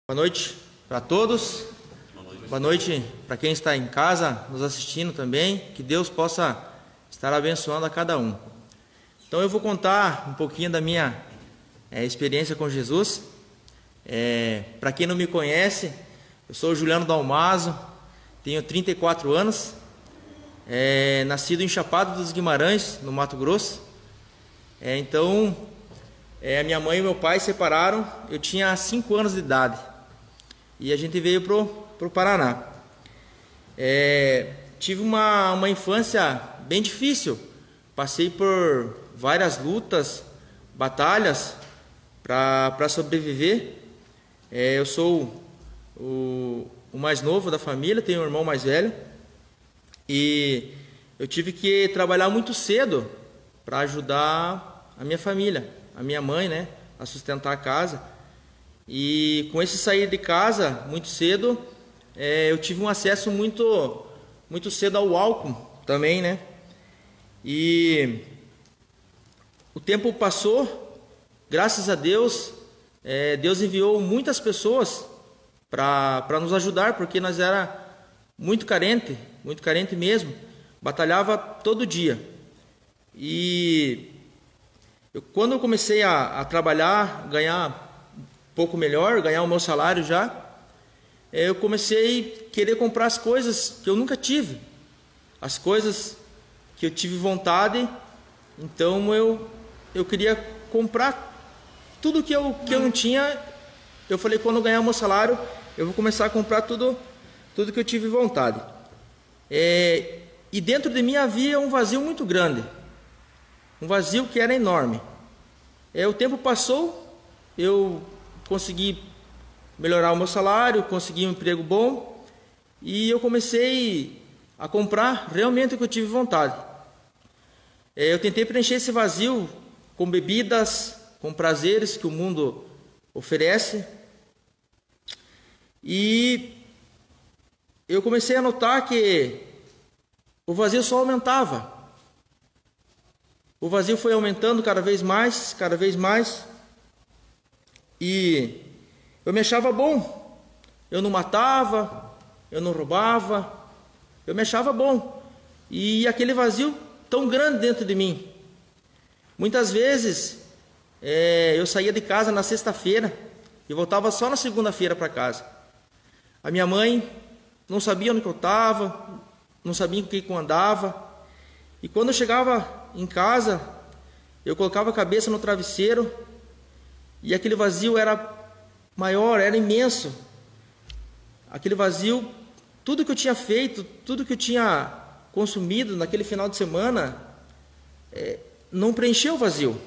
Boa noite para todos. Boa noite para quem está em casa nos assistindo também. Que Deus possa estar abençoando a cada um. Então eu vou contar um pouquinho da minha experiência com Jesus. Para quem não me conhece, eu sou Juliano Dalmaso, tenho 34 anos, nascido em Chapada dos Guimarães, no Mato Grosso. A minha mãe e meu pai se separaram, eu tinha 5 anos de idade. E a gente veio pro Paraná. Tive uma infância bem difícil. Passei por várias lutas, batalhas para sobreviver. Eu sou o mais novo da família, tenho um irmão mais velho. E eu tive que trabalhar muito cedo para ajudar a minha família, a minha mãe, né, a sustentar a casa. E com esse sair de casa muito cedo, eu tive um acesso muito cedo ao álcool também, né? E o tempo passou, graças a Deus, Deus enviou muitas pessoas para nos ajudar, porque nós era muito carente mesmo, batalhava todo dia. E quando eu comecei a trabalhar, ganhar pouco melhor, ganhar o meu salário já, eu comecei a querer comprar as coisas que eu nunca tive, as coisas que eu tive vontade. Então eu queria comprar tudo que eu não tinha. Eu falei, quando eu ganhar o meu salário, eu vou começar a comprar tudo que eu tive vontade. E dentro de mim havia um vazio muito grande, um vazio que era enorme. O tempo passou, eu consegui melhorar o meu salário, consegui um emprego bom e eu comecei a comprar realmente o que eu tive vontade. Eu tentei preencher esse vazio com bebidas, com prazeres que o mundo oferece, e eu comecei a notar que o vazio só aumentava. O vazio foi aumentando cada vez mais, e eu me achava bom. Eu não matava, eu não roubava, eu me achava bom. E aquele vazio tão grande dentro de mim. Muitas vezes eu saía de casa na sexta-feira e voltava só na segunda-feira para casa. A minha mãe não sabia onde eu estava, não sabia com o que eu andava. E quando eu chegava em casa, eu colocava a cabeça no travesseiro e aquele vazio era maior, era imenso. Aquele vazio, tudo que eu tinha feito, tudo que eu tinha consumido naquele final de semana, não preencheu o vazio.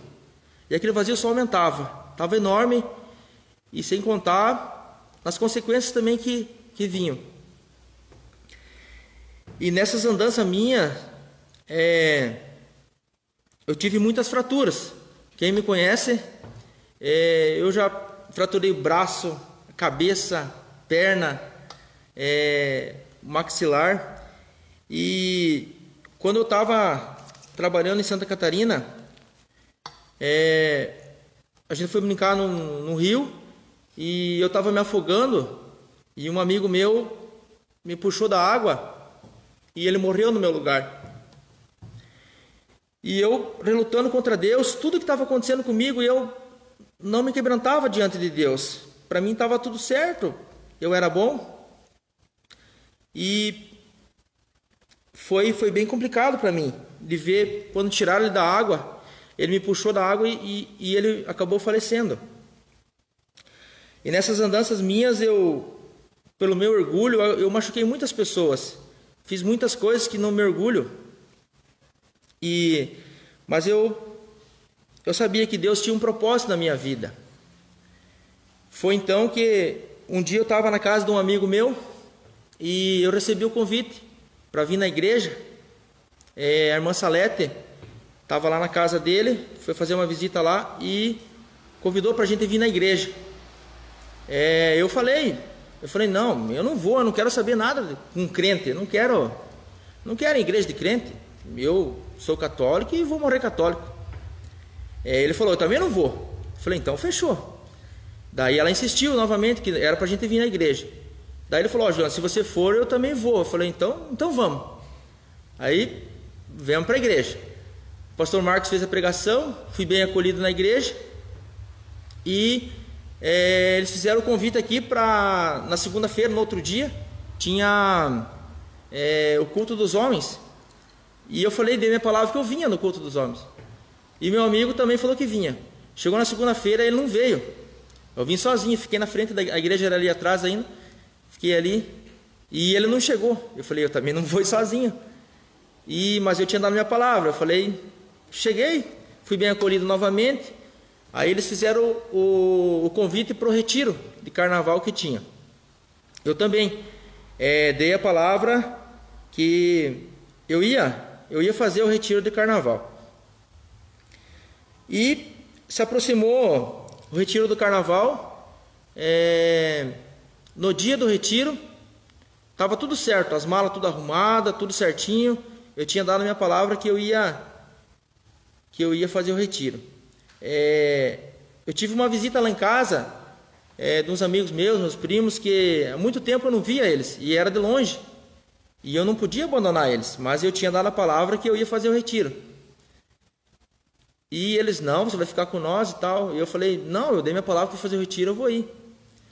E aquele vazio só aumentava, estava enorme, e sem contar as consequências também que vinham. E nessas andanças minhas, eu tive muitas fraturas. Quem me conhece, eu já fraturei o braço, cabeça, perna, maxilar. E quando eu estava trabalhando em Santa Catarina, a gente foi brincar no rio e eu estava me afogando e um amigo meu me puxou da água e ele morreu no meu lugar. E eu, relutando contra Deus, tudo que estava acontecendo comigo, eu não me quebrantava diante de Deus. Para mim estava tudo certo, eu era bom. E foi bem complicado para mim de ver quando tiraram ele da água. Ele me puxou da água e ele acabou falecendo. E nessas andanças minhas, pelo meu orgulho, eu machuquei muitas pessoas. Fiz muitas coisas que não me orgulho. Mas eu sabia que Deus tinha um propósito na minha vida. Foi então que um dia eu estava na casa de um amigo meu e eu recebi o convite para vir na igreja. A irmã Salete estava lá na casa dele, foi fazer uma visita lá e convidou para a gente vir na igreja. Eu falei, não, eu não vou, eu não quero saber nada com crente, eu não quero igreja de crente. Eu sou católico e vou morrer católico. Ele falou, eu também não vou. Eu falei, então fechou. Daí ela insistiu novamente que era para a gente vir na igreja. Daí ele falou: ó, Jonas, se você for, eu também vou. Eu falei: então vamos. Aí viemos para a igreja. O pastor Marcos fez a pregação, fui bem acolhido na igreja. E eles fizeram o convite aqui para na segunda-feira, no outro dia, tinha o culto dos homens. E eu falei, dei minha palavra que eu vinha no culto dos homens. E meu amigo também falou que vinha. Chegou na segunda-feira, ele não veio. Eu vim sozinho, fiquei na frente da igreja, era ali atrás ainda. Fiquei ali e ele não chegou. Eu falei, eu também não vou sozinho. Mas eu tinha dado minha palavra. Eu falei, cheguei, fui bem acolhido novamente. Aí eles fizeram o convite para o retiro de carnaval que tinha. Eu também dei a palavra que eu ia fazer o retiro de carnaval. E se aproximou o retiro do carnaval. No dia do retiro, estava tudo certo, as malas tudo arrumadas, tudo certinho. Eu tinha dado a minha palavra que eu ia fazer o retiro. Eu tive uma visita lá em casa de uns amigos meus primos, que há muito tempo eu não via eles, e era de longe. E eu não podia abandonar eles, mas eu tinha dado a palavra que eu ia fazer o retiro. E eles, não, você vai ficar com nós e tal. E eu falei, não, eu dei minha palavra para fazer o retiro, eu vou ir.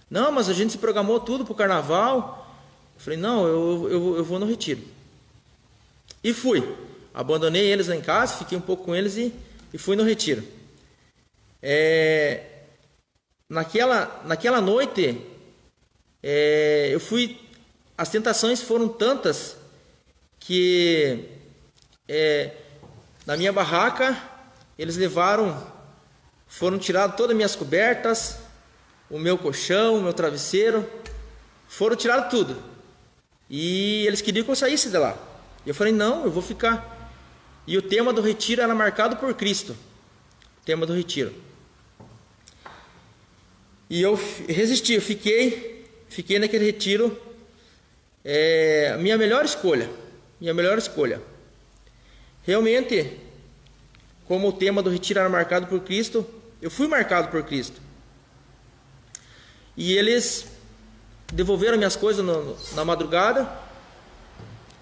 Não, mas a gente se programou tudo para o carnaval. Eu falei, não, eu vou no retiro. E fui. Abandonei eles lá em casa, fiquei um pouco com eles e fui no retiro. Naquela noite, eu fui. As tentações foram tantas que na minha barraca eles foram tirar todas as minhas cobertas, o meu colchão, o meu travesseiro, foram tirar tudo. E eles queriam que eu saísse de lá. E eu falei, não, eu vou ficar. E o tema do retiro era marcado por Cristo. O tema do retiro. E eu resisti, eu fiquei naquele retiro. Minha melhor escolha. Realmente, como o tema do retiro era marcado por Cristo, eu fui marcado por Cristo. E eles devolveram minhas coisas na madrugada,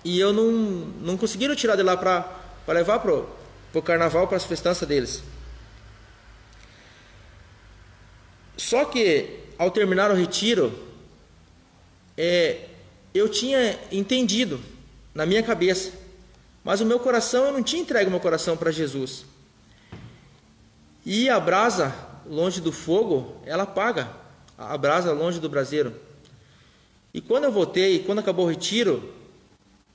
e eu não conseguiram tirar de lá para levar para o carnaval, para as festanças deles. Só que ao terminar o retiro, eu tinha entendido na minha cabeça, mas o meu coração, eu não tinha entregue o meu coração para Jesus. E a brasa longe do fogo, ela apaga. A brasa longe do braseiro. E quando eu voltei, quando acabou o retiro,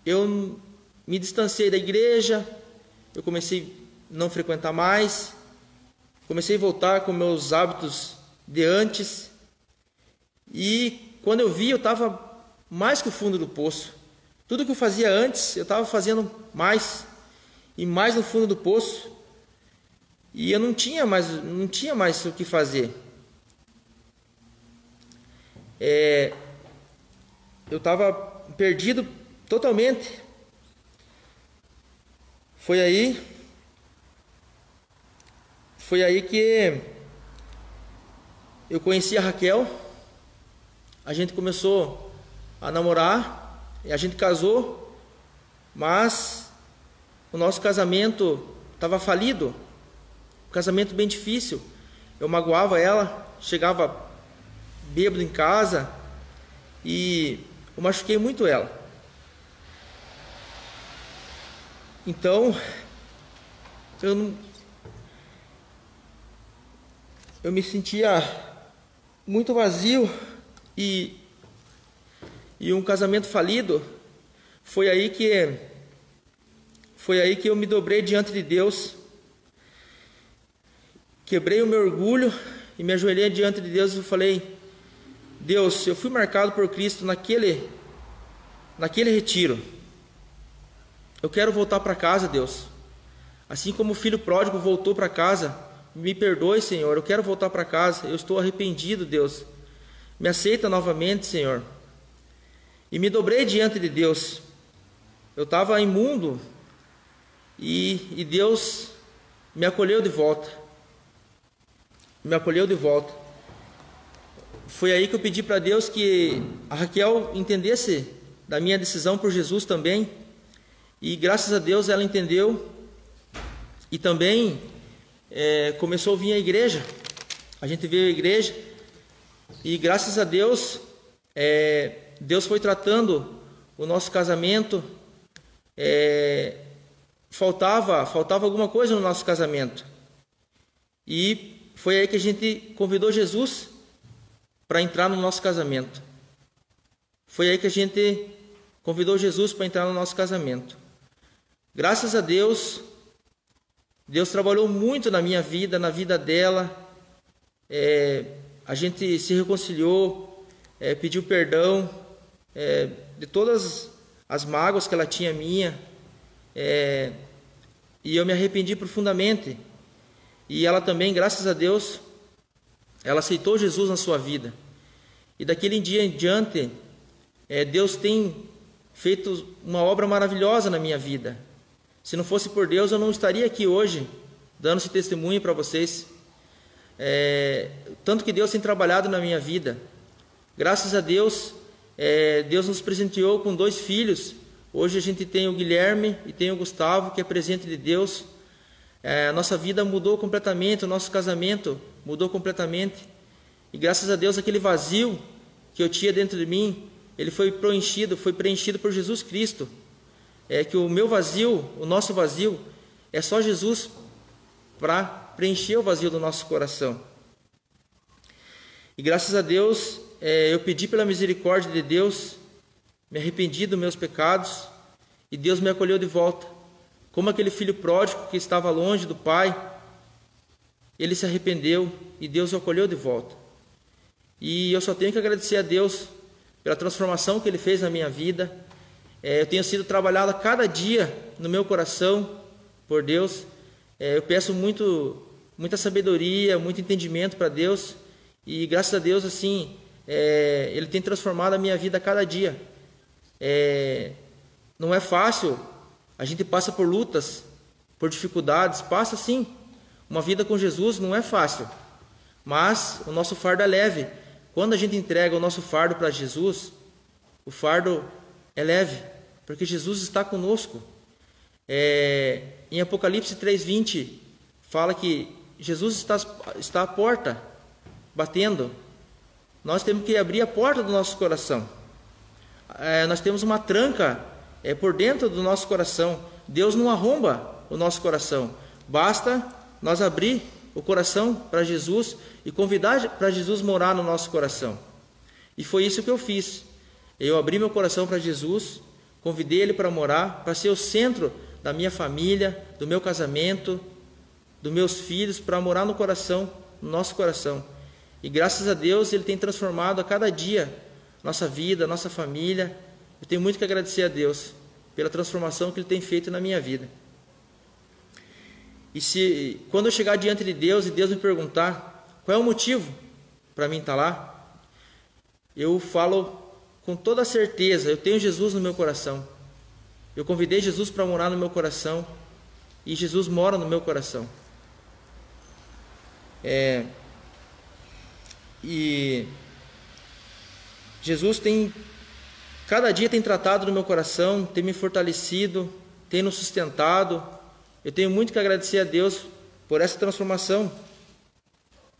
eu me distanciei da igreja, eu comecei a não frequentar mais, comecei a voltar com meus hábitos de antes. E quando eu vi, eu estava mais que o fundo do poço. Tudo que eu fazia antes, eu estava fazendo mais e mais no fundo do poço. E eu não tinha mais o que fazer. Eu estava perdido totalmente. Foi aí que eu conheci a Raquel. A gente começou a namorar e a gente casou, mas o nosso casamento estava falido. Um casamento bem difícil. Eu magoava ela, chegava bêbado em casa e eu machuquei muito ela. Então, eu me sentia muito vazio e um casamento falido. Foi aí que eu me dobrei diante de Deus. Quebrei o meu orgulho e me ajoelhei diante de Deus e falei, Deus, eu fui marcado por Cristo naquele retiro. Eu quero voltar para casa, Deus. Assim como o filho pródigo voltou para casa, me perdoe, Senhor, eu quero voltar para casa. Eu estou arrependido, Deus. Me aceita novamente, Senhor. E me dobrei diante de Deus. Eu estava imundo e Deus me acolheu de volta. foi aí que eu pedi para Deus que a Raquel entendesse da minha decisão por Jesus também. E graças a Deus ela entendeu e também começou a vir à igreja. A gente veio à igreja e graças a Deus, Deus foi tratando o nosso casamento. Faltava alguma coisa no nosso casamento. E foi aí que a gente convidou Jesus para entrar no nosso casamento. Foi aí que a gente convidou Jesus para entrar no nosso casamento. Graças a Deus, Deus trabalhou muito na minha vida, na vida dela. A gente se reconciliou, pediu perdão de todas as mágoas que ela tinha minha. E eu me arrependi profundamente. E ela também, graças a Deus, ela aceitou Jesus na sua vida. E daquele dia em diante, Deus tem feito uma obra maravilhosa na minha vida. Se não fosse por Deus, eu não estaria aqui hoje, dando esse testemunho para vocês. Tanto que Deus tem trabalhado na minha vida. Graças a Deus, Deus nos presenteou com 2 filhos. Hoje a gente tem o Guilherme e tem o Gustavo, que é presente de Deus. A nossa vida mudou completamente, o nosso casamento mudou completamente. E graças a Deus, aquele vazio que eu tinha dentro de mim, ele foi preenchido por Jesus Cristo. Que o meu vazio, o nosso vazio, é só Jesus para preencher o vazio do nosso coração. E graças a Deus, eu pedi pela misericórdia de Deus, me arrependi dos meus pecados e Deus me acolheu de volta. Como aquele filho pródigo que estava longe do pai, ele se arrependeu e Deus o acolheu de volta. E eu só tenho que agradecer a Deus pela transformação que Ele fez na minha vida. Eu tenho sido trabalhado a cada dia no meu coração por Deus. Eu peço muita sabedoria, muito entendimento para Deus. E graças a Deus, assim, Ele tem transformado a minha vida a cada dia. Não é fácil, a gente passa por lutas, por dificuldades, passa sim. Uma vida com Jesus não é fácil, mas o nosso fardo é leve. Quando a gente entrega o nosso fardo para Jesus, o fardo é leve, porque Jesus está conosco. Em Apocalipse 3:20, fala que Jesus está à porta, batendo. Nós temos que abrir a porta do nosso coração. Nós temos uma tranca por dentro do nosso coração. Deus não arromba o nosso coração. Basta nós abrir o coração para Jesus e convidar para Jesus morar no nosso coração. E foi isso que eu fiz. Eu abri meu coração para Jesus, convidei Ele para morar, para ser o centro da minha família, do meu casamento, dos meus filhos, para morar no coração, no nosso coração. E graças a Deus Ele tem transformado a cada dia nossa vida, nossa família. Eu tenho muito que agradecer a Deus pela transformação que Ele tem feito na minha vida. E quando eu chegar diante de Deus e Deus me perguntar qual é o motivo para mim estar lá, eu falo com toda certeza, eu tenho Jesus no meu coração. Eu convidei Jesus para morar no meu coração e Jesus mora no meu coração. E Jesus cada dia tem tratado no meu coração, tem me fortalecido, tem nos sustentado. Eu tenho muito que agradecer a Deus por essa transformação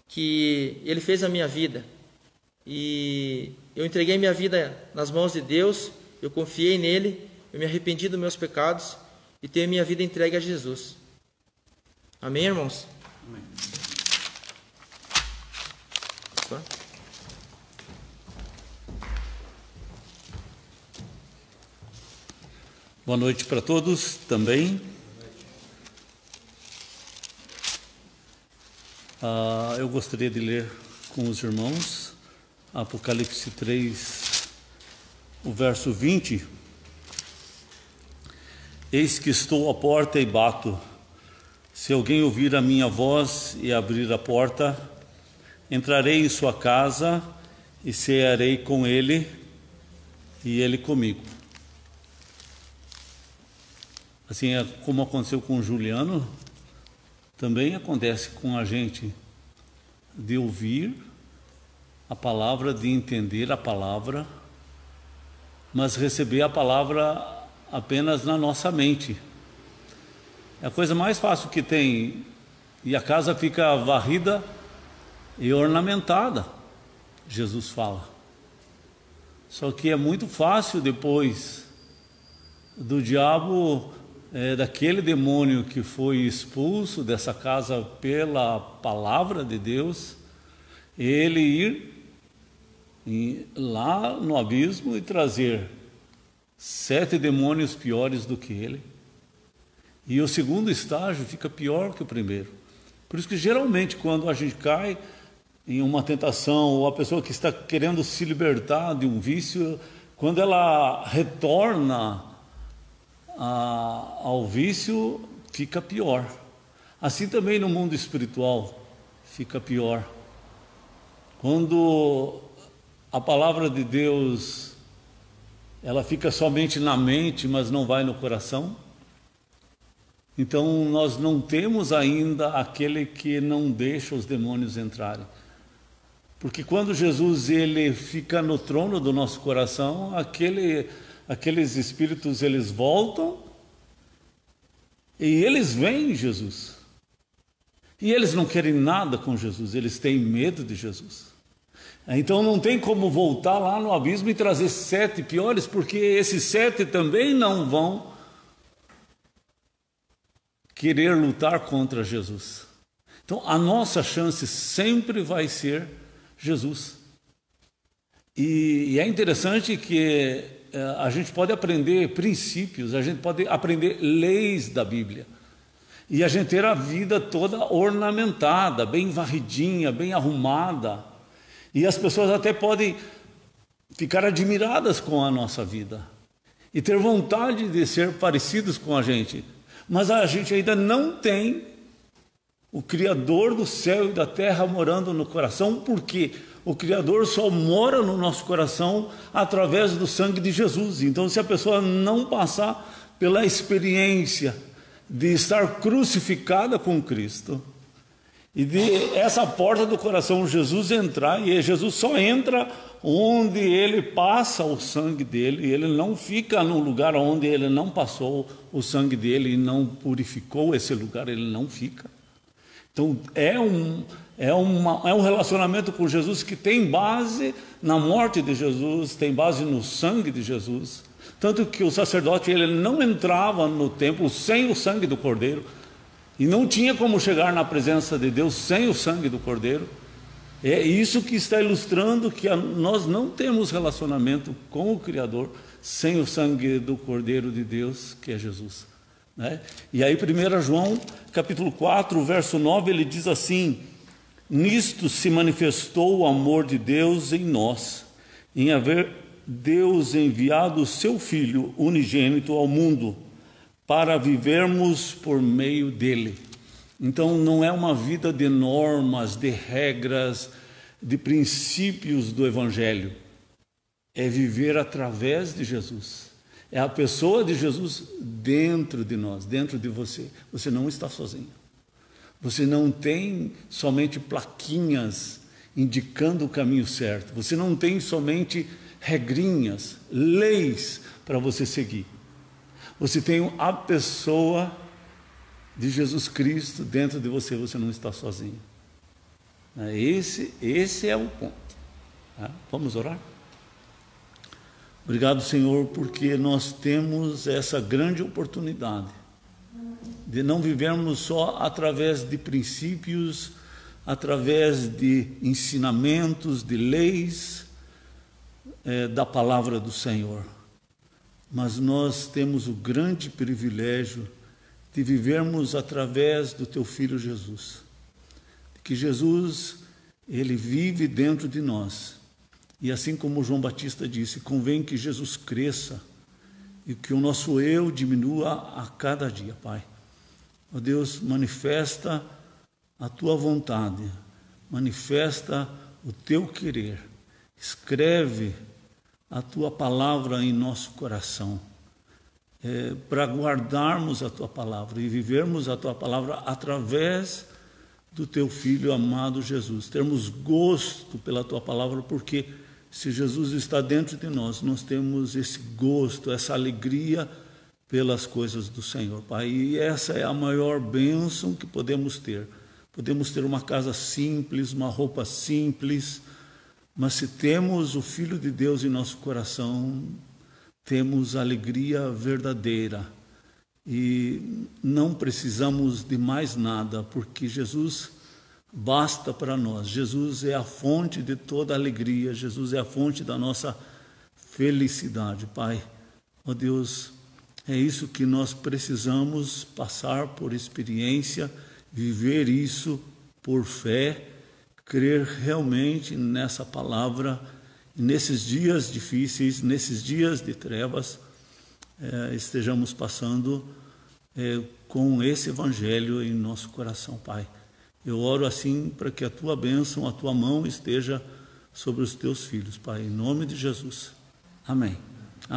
que Ele fez na minha vida. E eu entreguei minha vida nas mãos de Deus, eu confiei nele, eu me arrependi dos meus pecados e tenho minha vida entregue a Jesus. Amém, irmãos? Amém. Boa noite para todos também. Eu gostaria de ler com os irmãos Apocalipse 3, o verso 20. Eis que estou à porta e bato. Se alguém ouvir a minha voz e abrir a porta, entrarei em sua casa e cearei com ele e ele comigo. Assim como aconteceu com o Juliano, também acontece com a gente de ouvir a palavra, de entender a palavra, mas receber a palavra apenas na nossa mente. É a coisa mais fácil que tem, e a casa fica varrida e ornamentada, Jesus fala. Só que é muito fácil depois do diabo, daquele demônio que foi expulso dessa casa pela palavra de Deus, ele ir lá no abismo e trazer 7 demônios piores do que ele. E o segundo estágio fica pior que o primeiro. Por isso que geralmente quando a gente cai em uma tentação, ou a pessoa que está querendo se libertar de um vício, quando ela retorna ao vício, fica pior. Assim também no mundo espiritual fica pior. Quando a palavra de Deus, ela fica somente na mente, mas não vai no coração, então nós não temos ainda aquele que não deixa os demônios entrarem. Porque quando Jesus ele fica no trono do nosso coração, aqueles espíritos eles voltam e eles veem Jesus. E eles não querem nada com Jesus, eles têm medo de Jesus. Então não tem como voltar lá no abismo e trazer 7 piores, porque esses 7 também não vão querer lutar contra Jesus. Então a nossa chance sempre vai ser Jesus. E é interessante que a gente pode aprender princípios, a gente pode aprender leis da Bíblia. E a gente ter a vida toda ornamentada, bem varridinha, bem arrumada. E as pessoas até podem ficar admiradas com a nossa vida e ter vontade de ser parecidos com a gente. Mas a gente ainda não tem o Criador do céu e da terra morando no coração, porque o Criador só mora no nosso coração através do sangue de Jesus. Então, se a pessoa não passar pela experiência de estar crucificada com Cristo, e de essa porta do coração Jesus entrar, e Jesus só entra onde ele passa o sangue dele, ele não fica num lugar onde ele não passou o sangue dele e não purificou esse lugar, ele não fica. Então é um relacionamento com Jesus que tem base na morte de Jesus, tem base no sangue de Jesus. Tanto que o sacerdote ele não entrava no templo sem o sangue do Cordeiro, e não tinha como chegar na presença de Deus sem o sangue do Cordeiro. É isso que está ilustrando que nós não temos relacionamento com o Criador sem o sangue do Cordeiro de Deus, que é Jesus, né? E aí 1 João capítulo 4, verso 9, ele diz assim: nisto se manifestou o amor de Deus em nós, em haver Deus enviado o seu Filho unigênito ao mundo, para vivermos por meio dele. Então não é uma vida de normas, de regras, de princípios do Evangelho. É viver através de Jesus. É a pessoa de Jesus dentro de nós, dentro de você. Você não está sozinho. Você não tem somente plaquinhas indicando o caminho certo. Você não tem somente regrinhas, leis para você seguir. Você tem a pessoa de Jesus Cristo dentro de você, você não está sozinho. Esse é o ponto. Vamos orar? Obrigado, Senhor, porque nós temos essa grande oportunidade de não vivermos só através de princípios, através de ensinamentos, de leis da palavra do Senhor. Mas nós temos o grande privilégio de vivermos através do Teu Filho Jesus. Que Jesus, Ele vive dentro de nós. E assim como João Batista disse, convém que Jesus cresça e que o nosso eu diminua a cada dia, Pai. Ó Deus, manifesta a Tua vontade, manifesta o Teu querer. Escreve a Tua palavra em nosso coração, para guardarmos a Tua palavra e vivermos a Tua palavra através do teu Filho amado Jesus, termos gosto pela tua palavra, porque se Jesus está dentro de nós, nós temos esse gosto, essa alegria pelas coisas do Senhor, Pai. E essa é a maior bênção que podemos ter. Podemos ter uma casa simples, uma roupa simples, mas se temos o Filho de Deus em nosso coração, temos alegria verdadeira. E não precisamos de mais nada, porque Jesus basta para nós. Jesus é a fonte de toda alegria, Jesus é a fonte da nossa felicidade, Pai. Ó Deus, é isso que nós precisamos passar por experiência, viver isso por fé, crer realmente nessa palavra, e nesses dias difíceis, nesses dias de trevas, estejamos passando com esse evangelho em nosso coração, Pai. Eu oro assim para que a tua bênção, a tua mão esteja sobre os teus filhos, Pai, em nome de Jesus. Amém.